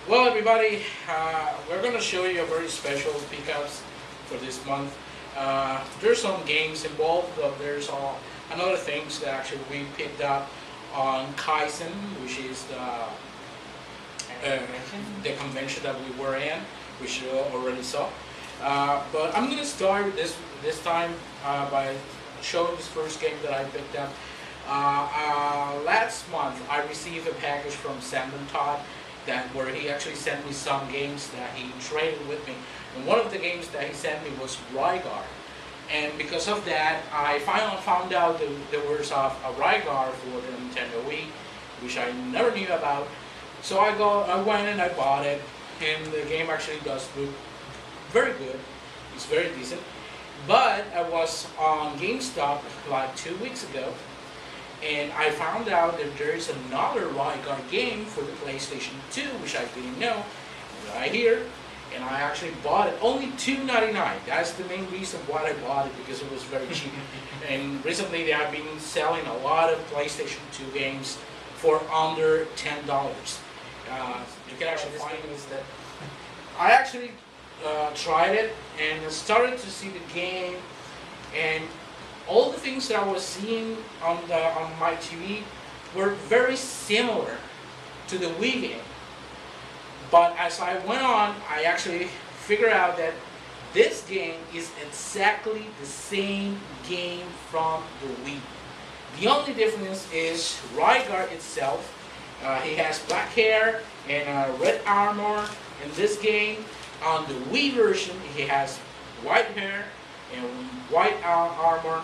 Well, everybody, we're going to show you a very special pickups for this month. There's some games involved, but there's another things that actually we picked up on Kaisen, which is the convention that we were in, which you already saw. But I'm going to start this time by showing this first game that I picked up. Last month, I received a package from Sandon Todd where he actually sent me some games that he traded with me. And one of the games that he sent me was Rygar. And because of that, I finally found out that there was a Rygar for the Nintendo Wii, which I never knew about. So I went and I bought it, and the game actually does look very good. It's very decent. But I was on GameStop like 2 weeks ago, and I found out that there is another Rygar game for the PlayStation 2, which I didn't know, right here. And I actually bought it, only $2.99. That's the main reason why I bought it, because it was very cheap. And recently they have been selling a lot of PlayStation 2 games for under $10. You can actually find this that I actually tried it and started to see the game, and all the things that I was seeing on my TV were very similar to the Wii game. But as I went on, I actually figured out that this game is exactly the same game from the Wii. The only difference is Rygar itself. He has black hair and red armor in this game. On the Wii version, he has white hair and white armor,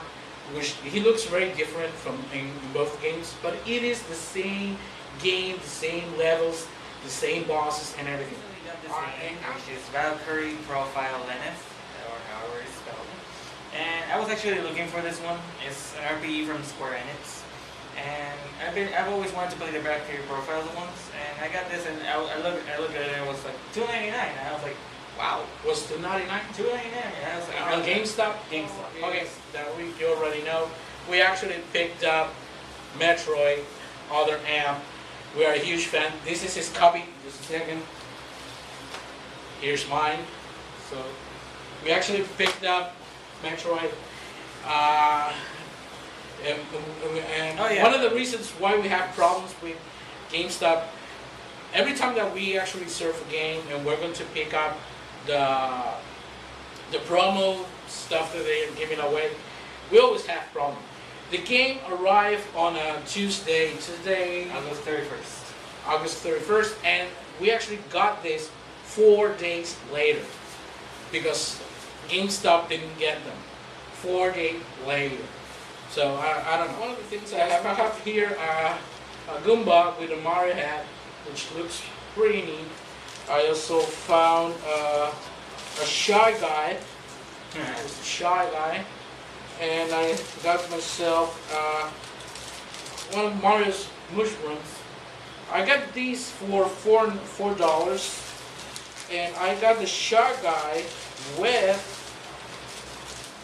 which he looks very different from in both games, but it is the same game, the same levels, the same bosses and everything. Which is Valkyrie Profile Lenneth, or however it's spelled. And I was actually looking for this one. It's an RPG from Square Enix, and I've always wanted to play the Valkyrie Profile ones, and I got this, and I looked at it, and it was like $2.99, and I was like, wow. Was $2.99? $2.99, and I was like, on GameStop? GameStop. Okay, that you already know. We actually picked up Metroid, Other M. We are a huge fan. This is his copy. Just a second. Here's mine. So we actually picked up Metroid. And oh, yeah. One of the reasons why we have problems with GameStop, every time that we actually surf a game and we're going to pick up the promo stuff that they are giving away, we always have problems. The game arrived on a Tuesday, August 31st. August 31st, and we actually got this 4 days later because GameStop didn't get them. 4 days later. So I don't know. One of the things I have here a Goomba with a Mario hat, which looks pretty neat. I also found a Shy Guy. It's a Shy Guy. And I got myself one of Mario's mushrooms. I got these for $4, and I got the Shy Guy with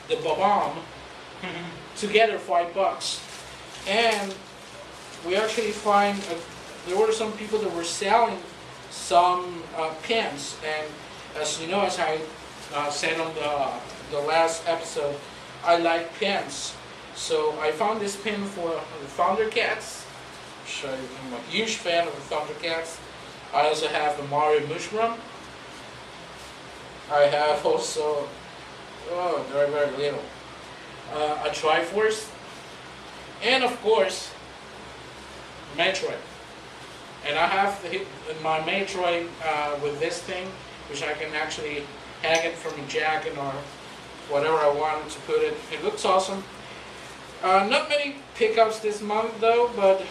the Bomb together $5. And we actually find there were some people that were selling some pins, and as you know, as I said on the last episode, I like pins. So I found this pin for the Thundercats. I'm a huge fan of the Thundercats. I also have the Mario Mushroom. I have also, very, very little, a Triforce. And of course, Metroid. And I have my Metroid with this thing, which I can actually hang it from a jacket or whatever I wanted to put it. It looks awesome. Not many pickups this month though, but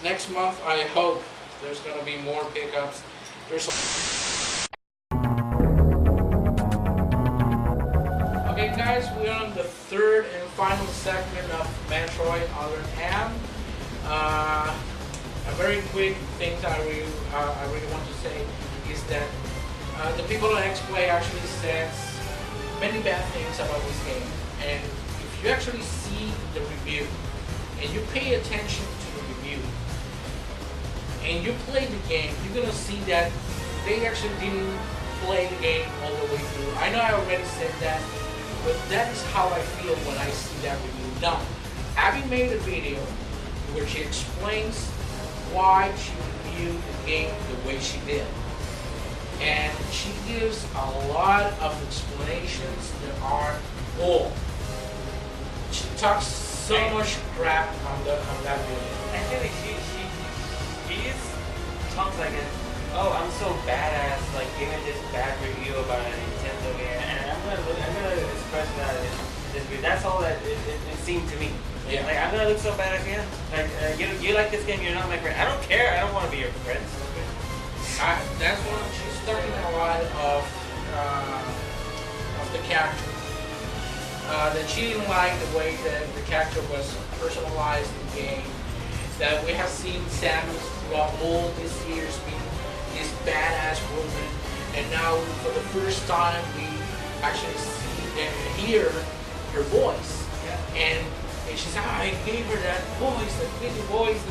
next month I hope there's going to be more pickups. Okay guys, we're on the third and final segment of Metroid Other M. A very quick thing that I really want to say is that the people at X-Play actually says many bad things about this game, and if you actually see the review and you pay attention to the review, and you play the game, you're gonna see that they actually didn't play the game all the way through. I know I already said that, but that is how I feel when I see that review. Now, Abby made a video where she explains why she reviewed the game the way she did. And she gives a lot of explanations that are bull. She talks so much crap on that video. Actually, she is talks like oh, I'm so badass, like giving this bad review about a Nintendo game, and I'm gonna express that in this video. That's all that it seemed to me. Yeah. Like I'm gonna look so badass, yeah. Like you like this game, you're not my friend. I don't care. I don't want to be your friend. That's one. She's talking a lot of the character. That she didn't like the way that the character was personalized in the game. That we have seen Samus throughout all these years being this badass woman, and now for the first time we actually see and hear her voice. Yeah. And she said, I gave her that voice, that big voice.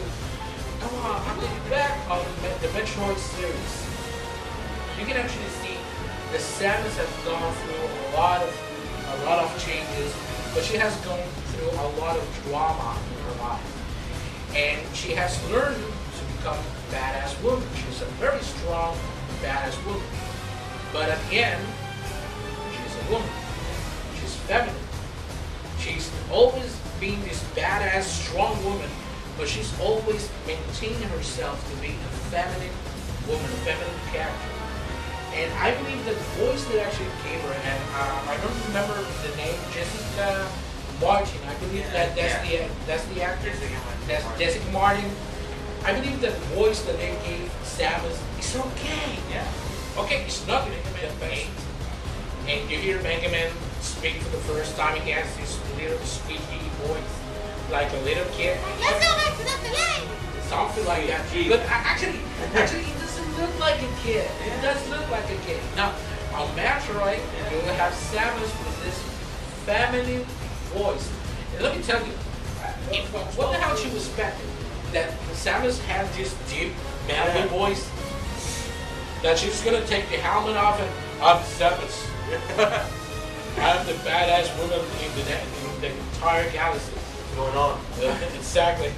Come on, I'm going back on the Metroid series. You can actually see that Samus has gone through a lot of changes, but she has gone through a lot of drama in her life. And she has learned to become a badass woman. She's a very strong, badass woman. But at the end, she's a woman. She's feminine. She's always been this badass, strong woman, but she's always maintained herself to be a feminine woman, a feminine character. And I believe that the voice that actually gave her, and I don't remember the name, Jessica Martin. I believe that's the actress. That's Jessica Martin. I believe that the voice that they gave Samus is okay. Yeah. Okay, it's not Mega Man, and you hear Mega Man speak for the first time. He has this little squeaky voice, like a little kid. Something like that. But actually, it doesn't look like a kid. It does look like a kid. Now, on Metroid, you will have Samus with this feminine voice. And let me tell you, what the hell she was expecting? That Samus has this deep, manly voice? That she's gonna take the helmet off and I'm Samus. I'm the badass woman in the entire galaxy. What's going on? Exactly.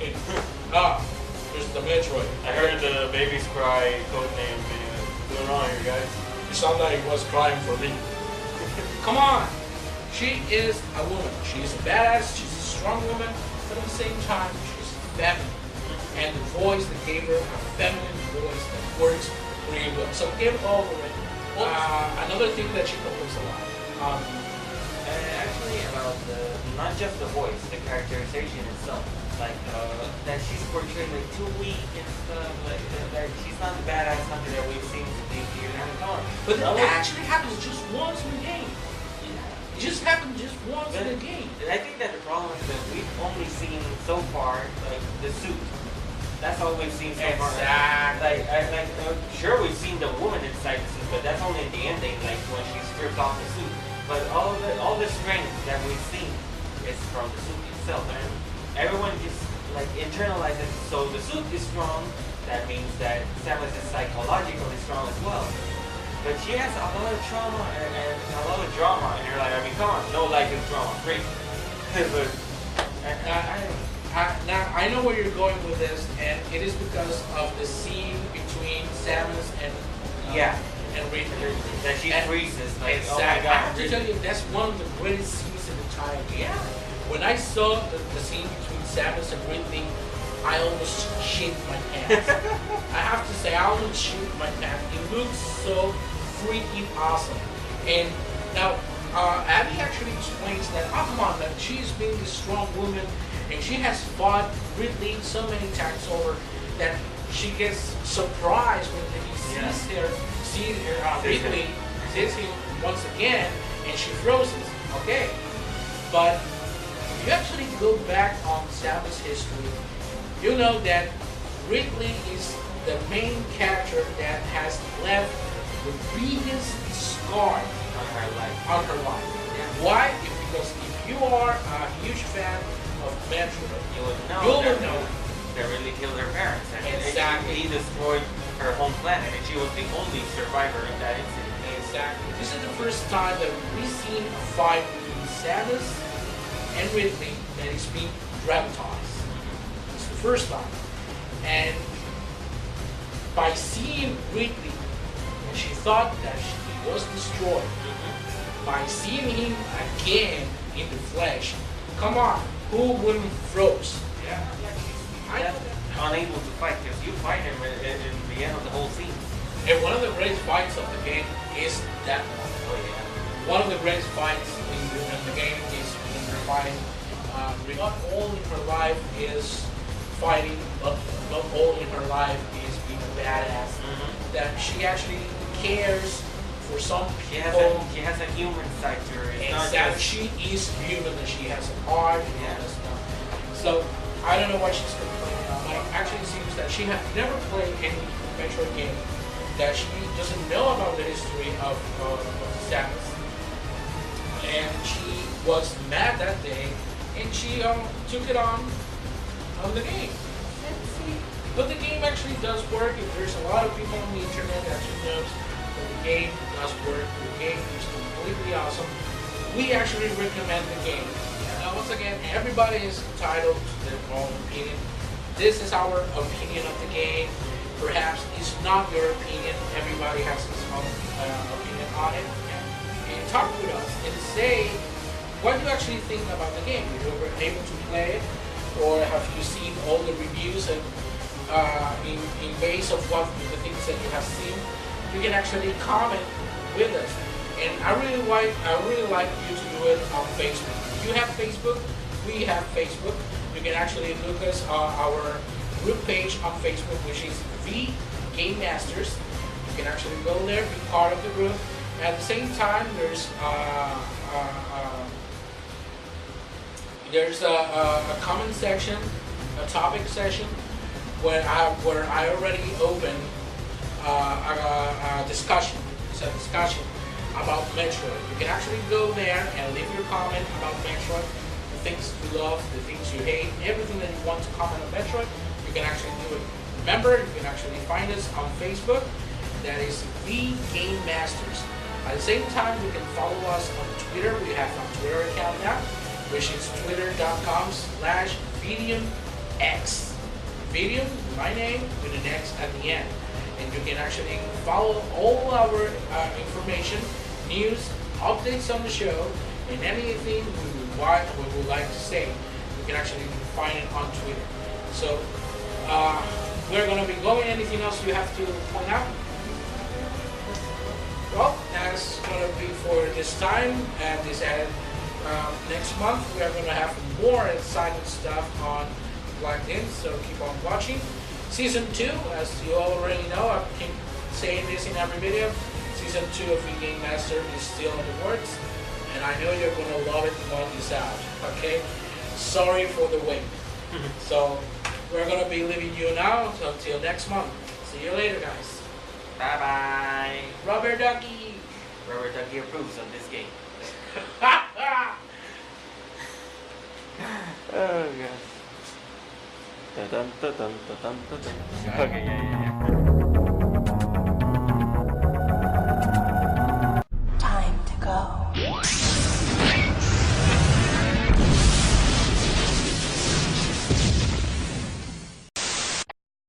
Here's the Metroid. I heard the babies cry code name. What's going on here, guys? It sounded like he was crying for me. Come on. She is a woman. She's a badass. She's a strong woman, but at the same time, she's feminine. And the voice that gave her a feminine voice that works really well. So give over it. Another thing that she complains a lot. Actually, about not just the voice, the characterization itself. Like that she's portrayed like too weak and stuff. Like she's not the badass hunter that we've seen in these years. But it actually happens just once in the game. It just happened just once in the game. I think that the problem is that we've only seen so far like the suit. That's all we've seen so far. Exactly. Sure we've seen the woman inside the suit, but that's only in the ending, like when she stripped off the suit. But all the strength that we've seen is from the suit itself, and everyone just like internalizes. So the suit is strong. That means that Samus is psychologically strong as well. But she has a lot of trauma and a lot of drama in her life. I mean, come on, no life is drama, great. But now I know where you're going with this, and it is because of the scene between Samus and Rita. That she freezes. Like, exactly. oh my God. I have to tell you, that's one of the greatest scenes in the entire game. When I saw the scene between Samus and Ridley, I almost shit my pants. I have to say, I almost shit my pants. It looks so freaking awesome. And now, Abby actually explains that, oh come on, that she's been this strong woman, and she has fought Ridley so many times over that she gets surprised when he sees Ridley, sees him once again, and she freezes. Okay, but if you actually go back on Samus history, you know that Ridley is the main character that has left the biggest scar on her life. Yeah. Why? Because if you are a huge fan of Metroid, you would know. you will know that really killed her parents. And Exactly. he destroyed her home planet, and she was the only survivor in that incident. Exactly. This is the first time that we've seen a fight between Samus and Ridley that is being dramatized. It's the first time. And by seeing Ridley, and she thought that he was destroyed, by seeing him again in the flesh, come on, who wouldn't froze? Yeah. I know that. Unable to fight because you fight him in the end of the whole scene. And one of the greatest fights of the game is that one. Oh yeah. One of the greatest fights in the game is when you're fighting. Not all in her life is fighting, but not all in her life is being a badass. That she actually cares for some people. She has a human side to her. It's not Exactly. just- She is human and she has a heart and all that stuff. So I don't know what she's complaining about. Like, actually, it seems that she had never played any Metroid game. That she doesn't know about the history of Samus. And she was mad that day, and she took it on the game. But the game actually does work. If there's a lot of people on the internet that actually knows that the game does work. The game is completely awesome. We actually recommend the game. Now, once again, everybody is entitled to their own opinion. This is our opinion of the game. Perhaps it's not your opinion. Everybody has his own opinion on it. And talk with us and say what you actually think about the game. If you were able to play it, or have you seen all the reviews and in base of what the things that you have seen, you can actually comment with us. And I really like you to do it on Facebook. If you have Facebook, we have Facebook. You can actually look us our group page on Facebook, which is V Game Masters. You can actually go there, be part of the group. At the same time, there's a comment section, a topic section, where I already opened a discussion. It's a discussion about Metroid. You can actually go there and leave your comment about Metroid, the things you love, the things you hate, everything that you want to comment on Metroid. You can actually do it. Remember, you can actually find us on Facebook. That is The Game Masters. At the same time, you can follow us on Twitter. We have a Twitter account now, which is twitter.com/vidiumx. Vidium, my name, with an X at the end. And you can actually follow all our information, news, updates on the show, and anything we would like to say. You can actually find it on Twitter. So, we're going to be going. Anything else you have to point out? Well, that's going to be for this time, and next month we are going to have more exciting stuff on Plugged In, so keep on watching. Season 2, as you already know, I keep saying this in every video, Season 2 of E-Game Master is still in the works, and I know you're going to love it when it's out, okay? Sorry for the wait. So, we're going to be leaving you now until next month. See you later, guys. Bye-bye. Rubber Ducky. Rubber Ducky approves of this game. Oh, God. Okay, yeah.